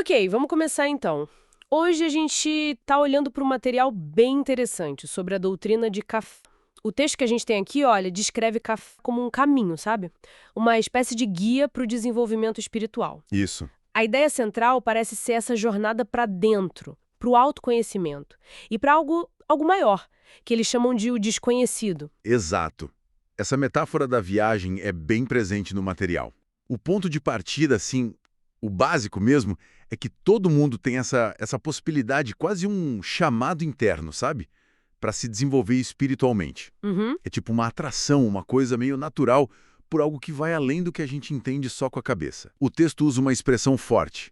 Ok, vamos começar então. Hoje a gente está olhando para um material bem interessante sobre a doutrina de Café. O texto que a gente tem aqui, olha, descreve Café como um caminho, sabe? Uma espécie de guia para o desenvolvimento espiritual. Isso. A ideia central parece ser essa jornada para dentro, para o autoconhecimento e para algo maior, que eles chamam de o desconhecido. Exato. Essa metáfora da viagem é bem presente no material. O ponto de partida, assim, o básico mesmo, é que todo mundo tem essa possibilidade, quase um chamado interno, sabe? Para se desenvolver espiritualmente. Uhum. É tipo uma atração, uma coisa meio natural por algo que vai além do que a gente entende só com a cabeça. O texto usa uma expressão forte: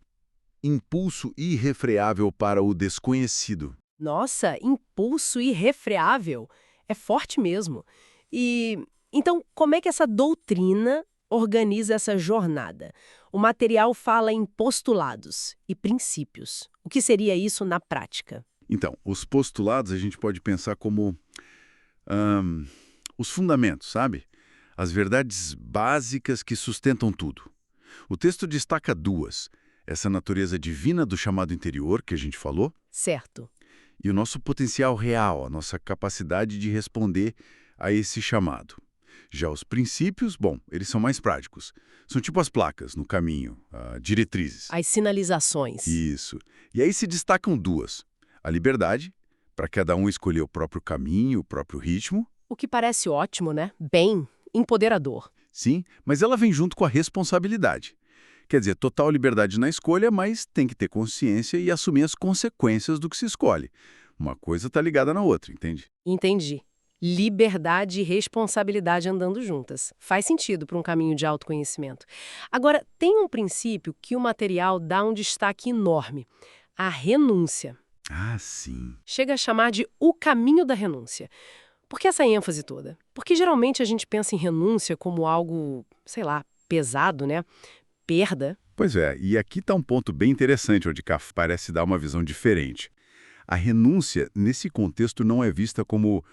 impulso irrefreável para o desconhecido. Nossa, impulso irrefreável. É forte mesmo. E então, como é que essa doutrina organiza essa jornada? O material fala em postulados e princípios. O que seria isso na prática? Então, os postulados a gente pode pensar como ahn, os fundamentos, sabe? As verdades básicas que sustentam tudo. O texto destaca duas: essa natureza divina do chamado interior, que a gente falou, Certo. e o nosso potencial real, a nossa capacidade de responder a esse chamado. Já os princípios, bom, eles são mais práticos. São tipo as placas no caminho, diretrizes. As sinalizações. Isso. E aí se destacam duas: a liberdade, para cada um escolher o próprio caminho, o próprio ritmo. O que parece ótimo, né? Bem empoderador. Sim, mas ela vem junto com a responsabilidade. Quer dizer, total liberdade na escolha, mas tem que ter consciência e assumir as consequências do que se escolhe. Uma coisa está ligada na outra, entende? Entendi. Liberdade e responsabilidade andando juntas. Faz sentido para um caminho de autoconhecimento. Agora, tem um princípio que o material dá um destaque enorme: a renúncia. Ah, sim. Chega a chamar de o caminho da renúncia. Por que essa ênfase toda? Porque geralmente a gente pensa em renúncia como algo, sei lá, pesado, né? Perda. Pois é, e aqui está um ponto bem interessante onde Kafka parece dar uma visão diferente. A renúncia, nesse contexto, não é vista como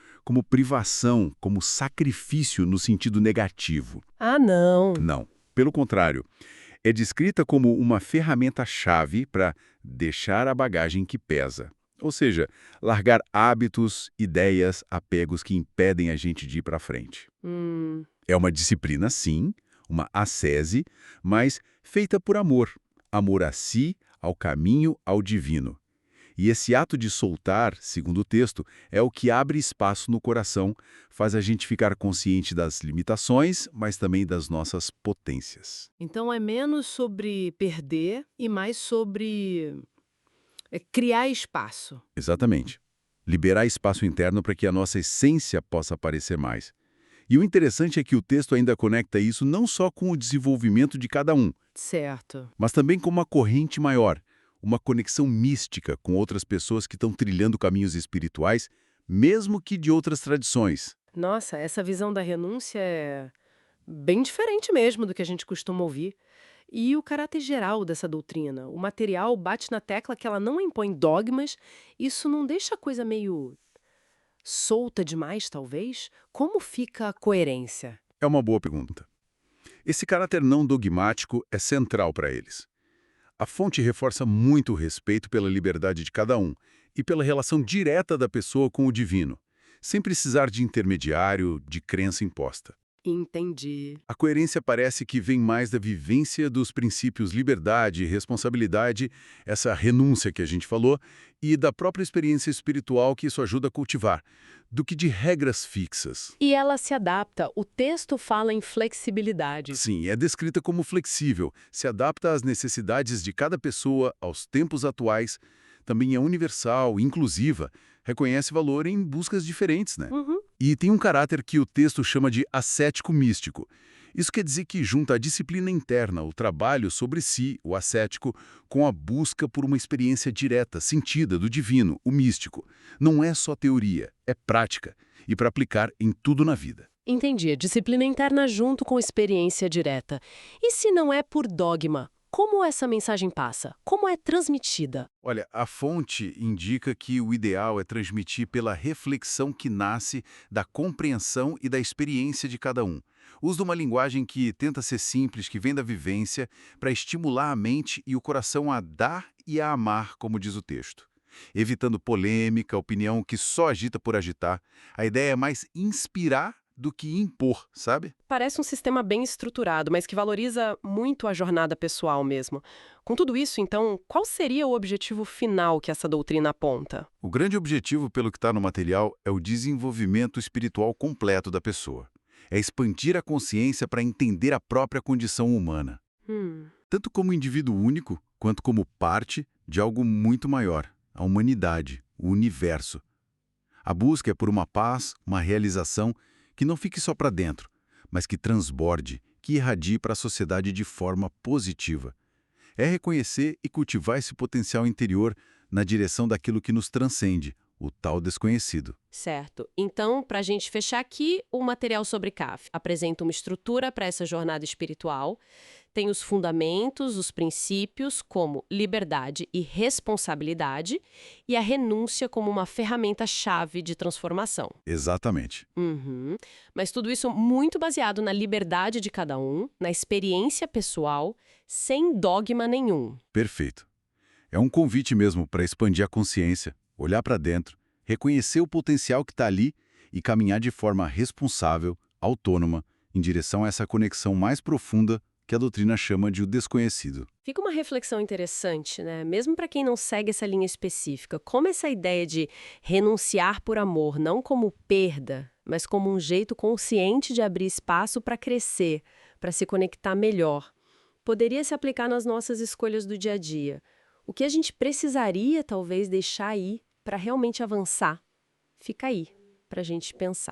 privação, como sacrifício no sentido negativo. Ah, não. Não. Pelo contrário, é descrita como uma ferramenta-chave para deixar a bagagem que pesa. Ou seja, largar hábitos, ideias, apegos que impedem a gente de ir para frente. Hum. É uma disciplina, sim, uma ascese, mas feita por amor. Amor a si, ao caminho, ao divino. E esse ato de soltar, segundo o texto, é o que abre espaço no coração, faz a gente ficar consciente das limitações, mas também das nossas potências. Então é menos sobre perder e mais sobre criar espaço. Exatamente. Liberar espaço interno para que a nossa essência possa aparecer mais. E o interessante é que o texto ainda conecta isso não só com o desenvolvimento de cada um, Certo. mas também com uma corrente maior, uma conexão mística com outras pessoas que estão trilhando caminhos espirituais, mesmo que de outras tradições. Nossa, essa visão da renúncia é bem diferente mesmo do que a gente costuma ouvir. E o caráter geral dessa doutrina? O material bate na tecla que ela não impõe dogmas, isso não deixa a coisa meio solta demais, talvez? Como fica a coerência? É uma boa pergunta. Esse caráter não dogmático é central para eles. A fonte reforça muito o respeito pela liberdade de cada um e pela relação direta da pessoa com o divino, sem precisar de intermediário, de crença imposta. Entendi. A coerência parece que vem mais da vivência dos princípios liberdade, responsabilidade, essa renúncia que a gente falou, e da própria experiência espiritual que isso ajuda a cultivar, do que de regras fixas. E ela se adapta. O texto fala em flexibilidade. Sim, é descrita como flexível, se adapta às necessidades de cada pessoa, aos tempos atuais, também é universal, inclusiva, reconhece valor em buscas diferentes, né? Uhum. E tem um caráter que o texto chama de ascético místico. Isso quer dizer que junta a disciplina interna, o trabalho sobre si, o ascético, com a busca por uma experiência direta, sentida, do divino, o místico. Não é só teoria, é prática, e para aplicar em tudo na vida. Entendi. A disciplina interna junto com experiência direta. E se não é por dogma? Como essa mensagem passa? Como é transmitida? Olha, a fonte indica que o ideal é transmitir pela reflexão que nasce da compreensão e da experiência de cada um. Usa uma linguagem que tenta ser simples, que vem da vivência, para estimular a mente e o coração a dar e a amar, como diz o texto. Evitando polêmica, opinião que só agita por agitar. A ideia é mais inspirar do que impor, sabe? Parece um sistema bem estruturado, mas que valoriza muito a jornada pessoal mesmo. Com tudo isso, então, qual seria o objetivo final que essa doutrina aponta? O grande objetivo, pelo que está no material, é o desenvolvimento espiritual completo da pessoa. É expandir a consciência para entender a própria condição humana, Hum, tanto como indivíduo único, quanto como parte de algo muito maior, a humanidade, o universo. A busca é por uma paz, uma realização que não fique só para dentro, mas que transborde, que irradie para a sociedade de forma positiva. É reconhecer e cultivar esse potencial interior na direção daquilo que nos transcende, o tal desconhecido. certo. Então, para a gente fechar aqui, o material sobre CAF apresenta uma estrutura para essa jornada espiritual, tem os fundamentos, os princípios, como liberdade e responsabilidade, e a renúncia como uma ferramenta-chave de transformação. Exatamente. Uhum. Mas tudo isso muito baseado na liberdade de cada um, na experiência pessoal, sem dogma nenhum. Perfeito. É um convite mesmo para expandir a consciência, olhar para dentro, reconhecer o potencial que está ali e caminhar de forma responsável, autônoma, em direção a essa conexão mais profunda que a doutrina chama de o desconhecido. Fica uma reflexão interessante, né? Mesmo para quem não segue essa linha específica, como essa ideia de renunciar por amor, não como perda, mas como um jeito consciente de abrir espaço para crescer, para se conectar melhor, poderia se aplicar nas nossas escolhas do dia a dia. O que a gente precisaria, talvez, deixar aí para realmente avançar? Fica aí para a gente pensar.